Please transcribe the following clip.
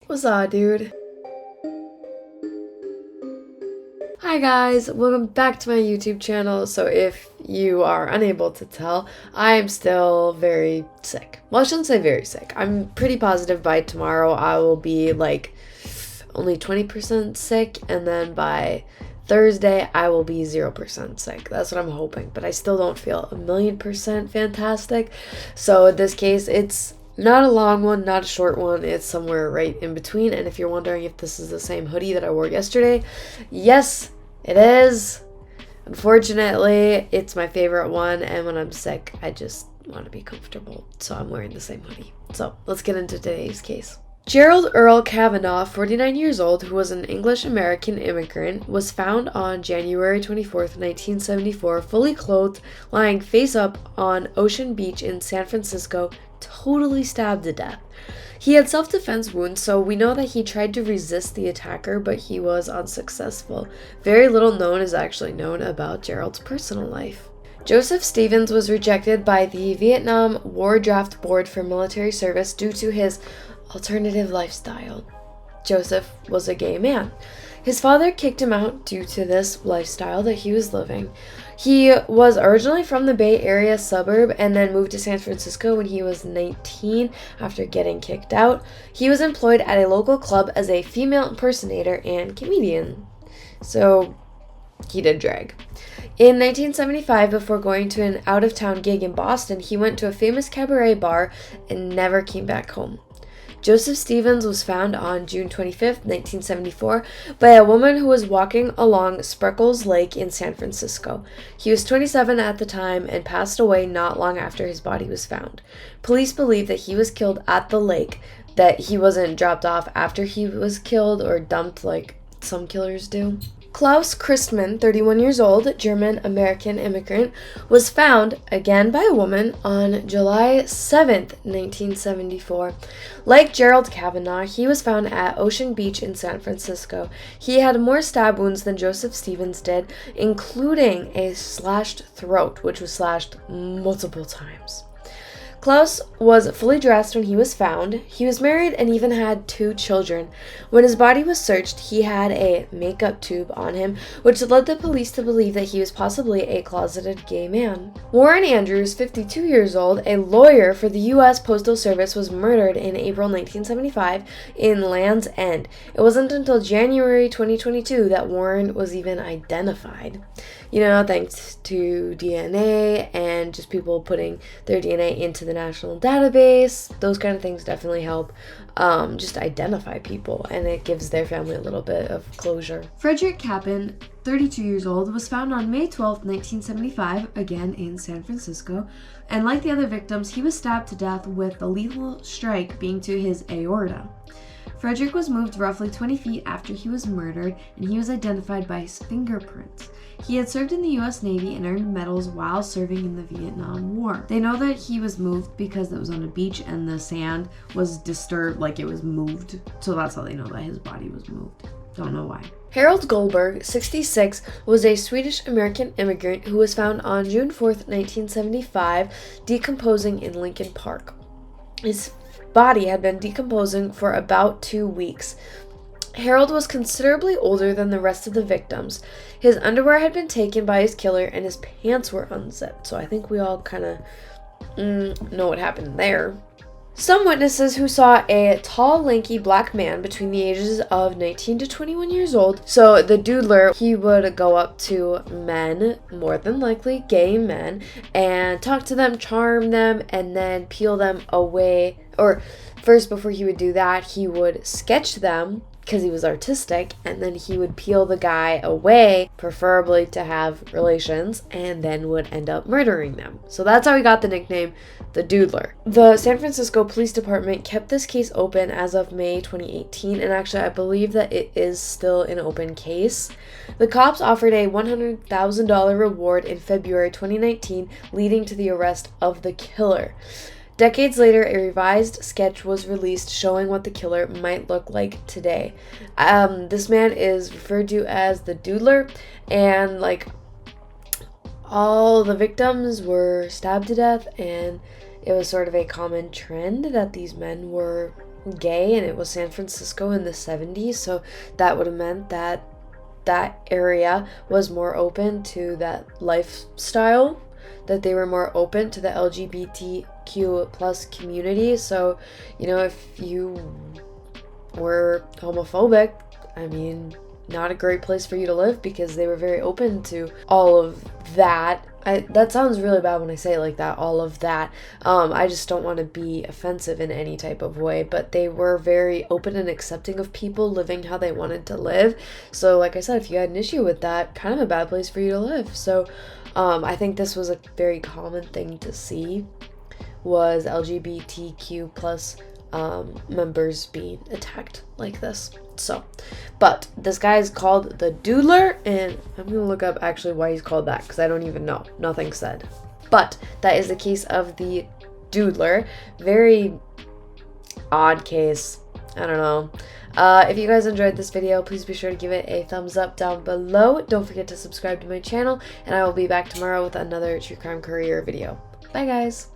What's up, dude? Hi guys, welcome back to my YouTube channel. So if you are unable to tell, I am still very sick. Well, I shouldn't say very sick. I'm pretty positive by tomorrow I will be like only 20% sick, and then by Thursday I will be 0% sick. That's what I'm hoping, but I still don't feel 1,000,000% fantastic. So in this case, it's not a long one, not a short one. It's somewhere right in between. And if you're wondering if this is the same hoodie that I wore yesterday, yes, it is. Unfortunately, it's my favorite one. And when I'm sick, I just want to be comfortable. So I'm wearing the same hoodie. So let's get into today's case. Gerald Earl Kavanaugh, 49 years old, who was an English-American immigrant, was found on January 24th, 1974, fully clothed, lying face up on Ocean Beach in San Francisco, totally stabbed to death. He had self-defense wounds, so we know that he tried to resist the attacker, but he was unsuccessful. Very little known is actually known about Gerald's personal life. Joseph Stevens was rejected by the Vietnam War Draft Board for military service due to his alternative lifestyle. Joseph was a gay man. His father kicked him out due to this lifestyle that he was living. He was originally from the Bay Area suburb and then moved to San Francisco when he was 19 after getting kicked out. He was employed at a local club as a female impersonator and comedian. So he did drag. In 1975, before going to an out-of-town gig in Boston, he went to a famous cabaret bar and never came back home. Joseph Stevens was found on June 25th, 1974, by a woman who was walking along Spreckles Lake in San Francisco. He was 27 at the time and passed away not long after his body was found. Police believe that he was killed at the lake, that he wasn't dropped off after he was killed or dumped like some killers do. Klaus Christman, 31 years old, German-American immigrant, was found, again by a woman, on July 7th, 1974. Like Gerald Kavanaugh, he was found at Ocean Beach in San Francisco. He had more stab wounds than Joseph Stevens did, including a slashed throat, which was slashed multiple times. Klaus was fully dressed when he was found. He was married and even had 2 children. When his body was searched, he had a makeup tube on him, which led the police to believe that he was possibly a closeted gay man. Warren Andrews, 52 years old, a lawyer for the U.S. Postal Service, was murdered in April 1975 in Land's End. It wasn't until January 2022 that Warren was even identified. You know, thanks to DNA and just people putting their DNA into the national database. Those kind of things definitely help just identify people, and it gives their family a little bit of closure. Frederick Cappan, 32 years old, was found on May 12, 1975, again in San Francisco, and like the other victims, he was stabbed to death with the lethal strike being to his aorta. Frederick was moved roughly 20 feet after he was murdered, and he was identified by his fingerprints. He had served in the U.S. Navy and earned medals while serving in the Vietnam War. They know that he was moved because it was on a beach and the sand was disturbed, like it was moved. So that's how they know that his body was moved. Don't know why. Gerald Goldberg, 66, was a Swedish-American immigrant who was found on June 4th, 1975, decomposing in Lincoln Park. His body had been decomposing for about 2 weeks. Gerald was considerably older than the rest of the victims. His underwear had been taken by his killer and his pants were unzipped, so I think we all kind of know what happened there. Some witnesses who saw a tall, lanky black man between the ages of 19 to 21 years old. So the Doodler, he would go up to men, more than likely gay men, and talk to them, charm them, and then peel them away. Or first, before he would do that, he would sketch them because he was artistic, and then he would peel the guy away, preferably to have relations, and then would end up murdering them. So that's how he got the nickname the Doodler. The San Francisco Police Department kept this case open as of May 2018, and actually I believe that it is still an open case. The cops offered a $100,000 reward in February 2019, leading to the arrest of the killer. Decades later, a revised sketch was released showing what the killer might look like today. This man is referred to as the Doodler, and like all the victims were stabbed to death, and it was sort of a common trend that these men were gay, and it was San Francisco in the 70s, so that would have meant that that area was more open to that lifestyle, that they were more open to the LGBTQ plus community. So, you know, if you were homophobic, I mean, not a great place for you to live, because they were very open to all of that. That sounds really bad when I say it like that, all of that. I just don't want to be offensive in any type of way, but they were very open and accepting of people living how they wanted to live. So like I said, if you had an issue with that, kind of a bad place for you to live. So I think this was a very common thing to see, was LGBTQ plus members being attacked like this. So, but this guy is called the Doodler, and I'm gonna look up actually why he's called that, because I don't even know. Nothing said. But that is the case of the Doodler. Very odd case. I don't know. If you guys enjoyed this video, please be sure to give it a thumbs up down below. Don't forget to subscribe to my channel, and I will be back tomorrow with another True Crime Courier video. Bye, guys.